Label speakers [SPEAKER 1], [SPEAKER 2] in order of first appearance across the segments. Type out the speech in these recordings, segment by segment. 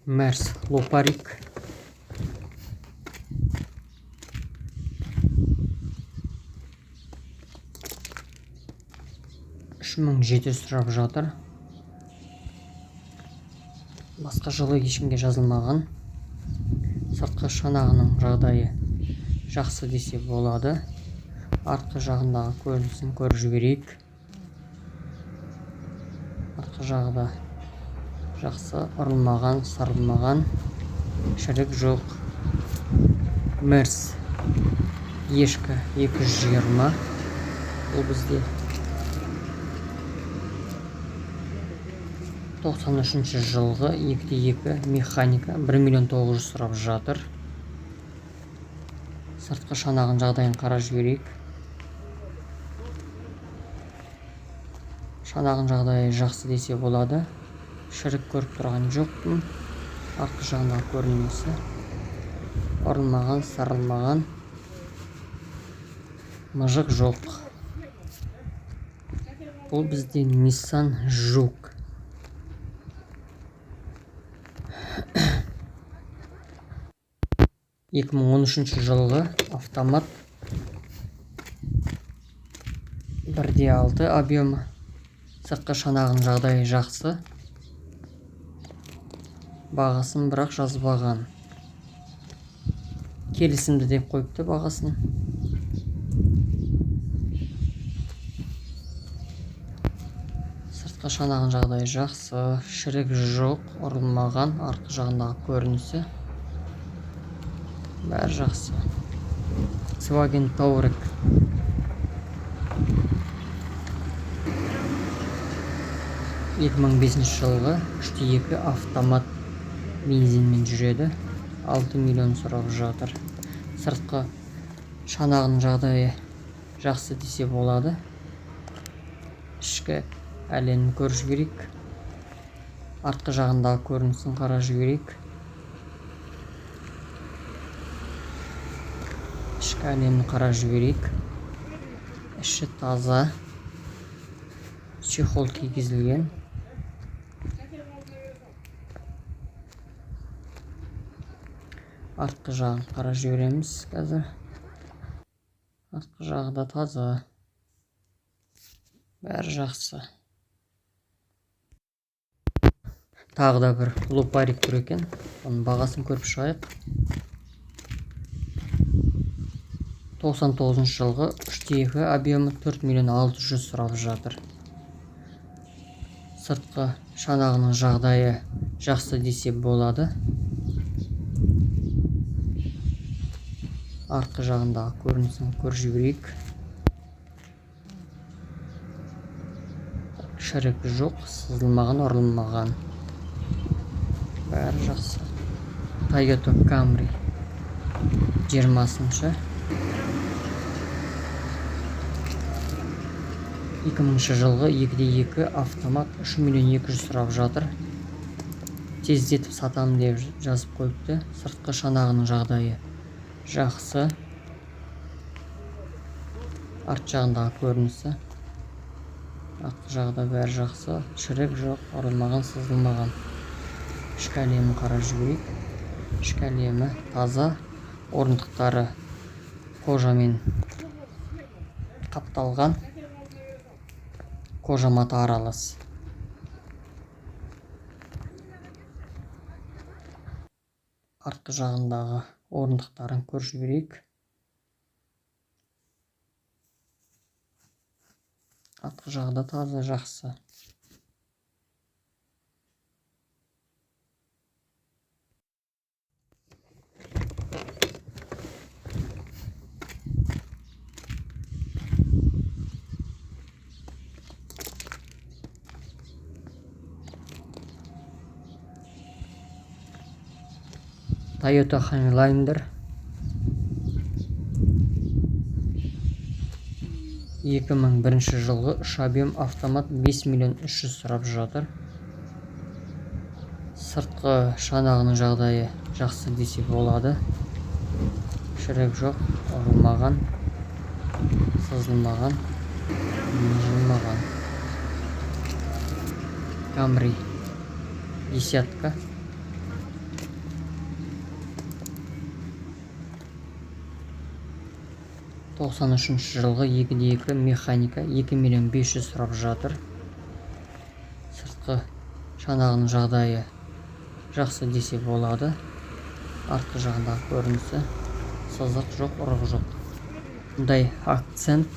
[SPEAKER 1] Мерс Лопарик. $3700 сұрап жатыр. Басқа жылы ешкімге жазылмаған. Сыртқы шанағының жағдайы жақсы десе болады. Артқы жағындағы көрінісін көріп жіберейік. Артқы жағы да жақсы, ұрылмаған, сарылмаған, шірік жоқ. Мерс ешкі 220. Бұл бізде 93 жылғы 2-2 механика 1.900.000 сұрап жатыр. Сыртқы шанағын жағдайын қарап жіберейік. Шанағын жағдайы жақсы десе болады. Шірік көріп тұрған жоқпын. Артқы жағындағы көрінісі ұрылмаған, сарылмаған, мыжық жоқ. Бұл бізде Nissan Juke. Екі мың 13 жылғы автомат 1.6 объемы. Сыртқы шанағының жағдайы жақсы. Бағасын бірақ жазбаған. Келісімді деп қойыпты бағасын. Сыртқы шанағының жағдайы жақсы, шірік жоқ, ұрылмаған, артқы жағындағы көрінісі бәрі жақсы. Volkswagen Touareg. Екі мың 5 жылғы 3.2 автомат бензинмен жүреді. 6 миллион сұрап жатыр. Сыртқы шанағының жағдайы жақсы десе болады. Ішкі әлемін көріп жіберейік. Артқы жағындағы көрінісін қарап жіберейік. Ішкі әлемін қарап жіберейік. Іші таза. Чехол кигізілген. Артқы жағын қарап жібереміз қазір. Артқы жағы да таза. Бәрі жақсы. Тағы да бір Лопарик тұр екен. Оның бағасын көріп шығайық. 99 жылғы 3.2 объемы 4.600.000 сұрап жатыр. Сыртқы шанағының жағдайы жақсы десе болады. Артқы жағындағы көрінісін көріп жіберейік. Шірік жоқ, сызылмаған, ұрылмаған. Бәрі жақсы. Toyota Camry 20-шы. 2000 жылғы 2.2 автомат 3.200.000 сұрап жатыр. Тездетіп сатамын деп жазып қойыпты. Сыртқы шанағының жағдайы жақсы. Арт жағындағы көрінісі. Артқы жағда бәрі жақсы. Шірік жоқ, ұрылмаған, сызылмаған. Ішкі әлемін қарап жіберейік. Ішкі әлемі таза. Орындықтары кожамен қапталған. Кожа мата аралас. Артқы жағындағы орындықтарын көріп жіберейік. Артқы жағы да таза, жақсы. Toyota Highlander 2001 жылғы 3 объем автомат 5.300.000 сұрап жатыр. Сыртқы шанағының жағдайы жақсы десе болады. Шірік жоқ, ұрылмаған, сызылмаған, мыжылмаған. Camry 10. 93 жылғы 2-2 механика 2 миллион 500 сұрап жатыр. Сыртқы шанағының жағдайы жақсы десе болады. Артқы жағындағы көрінісі сызық жоқ, ұрық жоқ. Бұндай акцент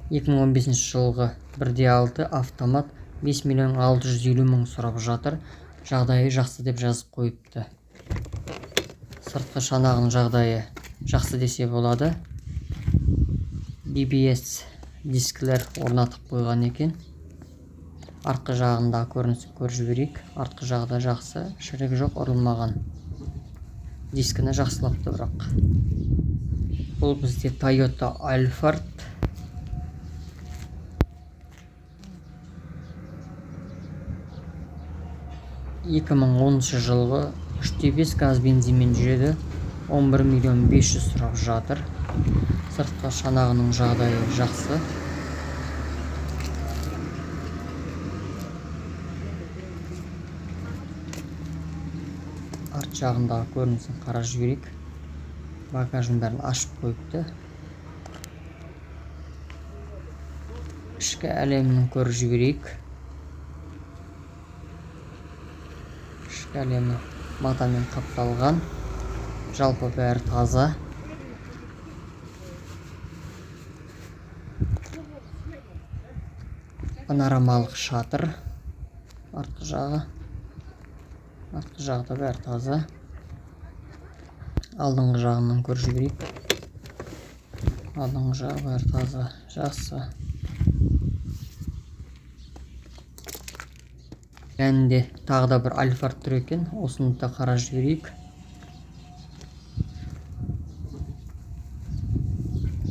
[SPEAKER 1] екі мың он бесінші жылғы 1/6 автомат 5 миллион 650 мың сұрап жатыр. Жағдайы жақсы деп жазып қойыпты. Сыртқы шанағының жағдайы жақсы десе болады. BBS дискілер орнатып қойған екен. Артқы жағында көрінісін көріп жіберейік. Артқы жағда жақсы, шірік жоқ, ұрылмаған. Дискіні жақсылапты бірақ. Бұл бізде Toyota Alphard. Екі мың 10 жылғы 3/5 газ бензинмен жүреді. 11 миллион 500 сұрап жатыр. Сыртқы шанағының жағдайы жақсы. Арт жағындағы көрінісін қарап жіберейік. Багажын бәрін ашып қойыпты. Ішкі әлемін көріп жіберейік. Ішкі әлемі матамен қапталған. Жалпы бәрі таза. Панорамалық шатыр. Артқы жағы. Артқы жағда бәрі таза. Алдыңғы жағынан көріп жіберейік. Алдыңғы жағы бәрі таза. Жақсы. Әнде тағы да бір Alphard тұр екен. Осыны да қарап жіберейік.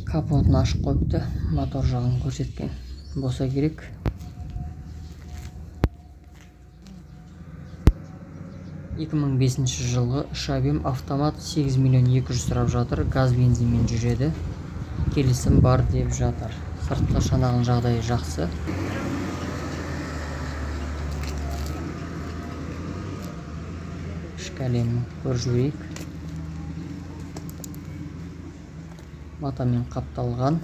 [SPEAKER 1] Капотын ашып қойыпты. Мотор жағын көрсеткен болса керек. Екі мың 5 жылғы 3 автомат 8 миллион 200 сұрап жатыр. Газ бензинмен жүреді. Келісім бар деп жатыр. Сыртқы шанағының жағдайы жақсы. Ішкі әлемін көріп жіберейік. Матамен қапталған.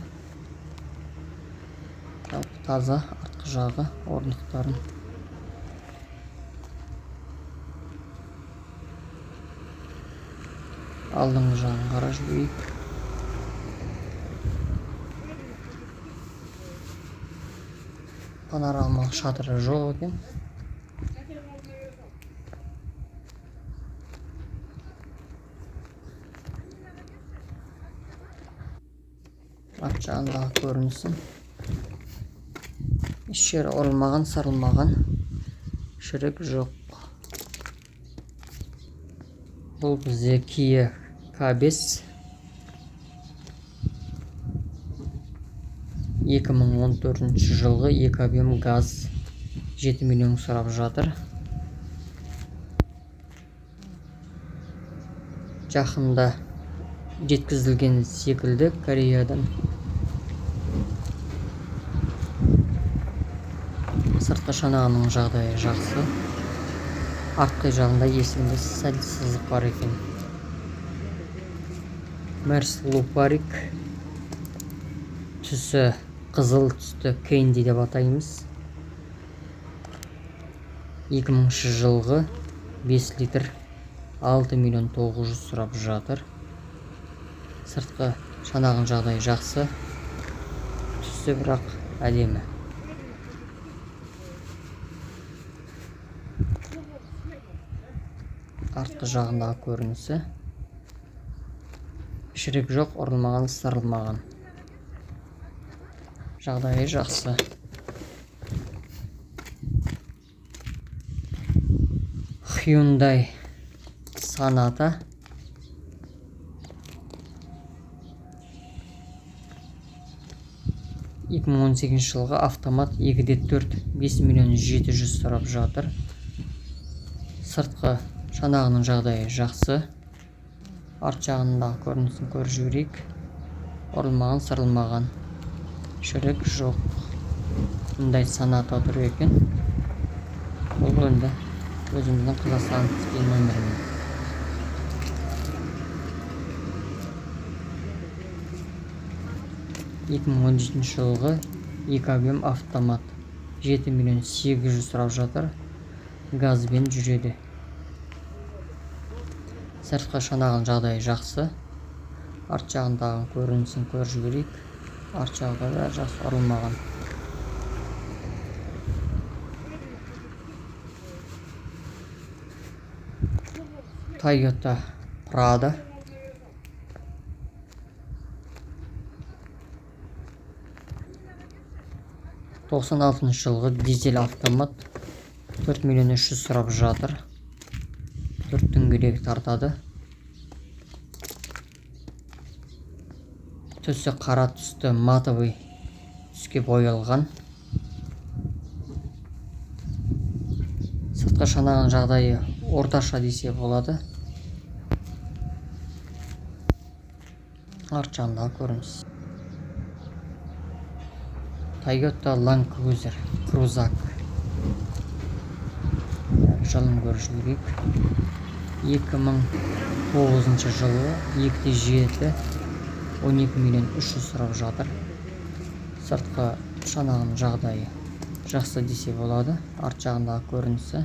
[SPEAKER 1] Жалпы таза. Артқы жағы орындықтарын. Алдыңғы жағын қарап жіберейік. Панорамалық шатыры жоқ екен. Арт жағындағы көрінісін. Еш жері ұрылмаған, сарылмаған. Шірік жоқ. Бұл бізде Kia K5. 2014 жылғы 2 объем газ 7 миллион сұрап жатыр. Жақында жеткізілген секілді Кореядан. Сыртқы шанағының жағдайы жақсы. Артқы жағында есімді сәл сызық бар екен. Мерс Лупарик. Түсі қызыл түсті Кэнди деп атаймыз. 2000 жылғы 5 литр 6 миллион 900 сұрап жатыр. Сыртқы шанағының жағдайы жақсы. Түсі бірақ әдемі. Артқы жағындағы көрінісі. Шірік жоқ, ұрылмаған, сарылмаған. Жағдайы жақсы. Hyundai Sonata. Екі мың 18 жылғы автомат 2/4 5 миллион 700 сұрап жатыр. Сыртқы шанағының жағдайы жақсы. Арт жағындағы көрінісін көріп жіберейік. Ұрылмаған, сарылмаған. Шірік жоқ. Мұндай Sonata тұр екен. Бұл енді өзіміздің Қазақстан нөмірімен. 2017 жылғы 2 объем автомат. 7 миллион 800 сұрап жатыр. Газбен жүреді. Сыртқы шанағының жағдайы жақсы. Арт жағындағы көрінісін көріп жіберейік. Арт жағда да жақсы ұрылмаған. Toyota Prado. (96 жылғы дизель автомат. 4 миллион 300 сұрап жатыр. 4 дөңгелек тартады. Түсі қара түсті матовый түске боялған. Сыртқы шанағының жағдайы орташа десе болады. Арт жағындағы көрініс. Toyota Land Cruiser Cruzak. Жылын көріп жіберейік. 2009 жылы 2.7 12 миллион 300 сұрап жатыр. Сыртқы шанағының жағдайы жақсы десе болады. Арт жағындағы көрінісі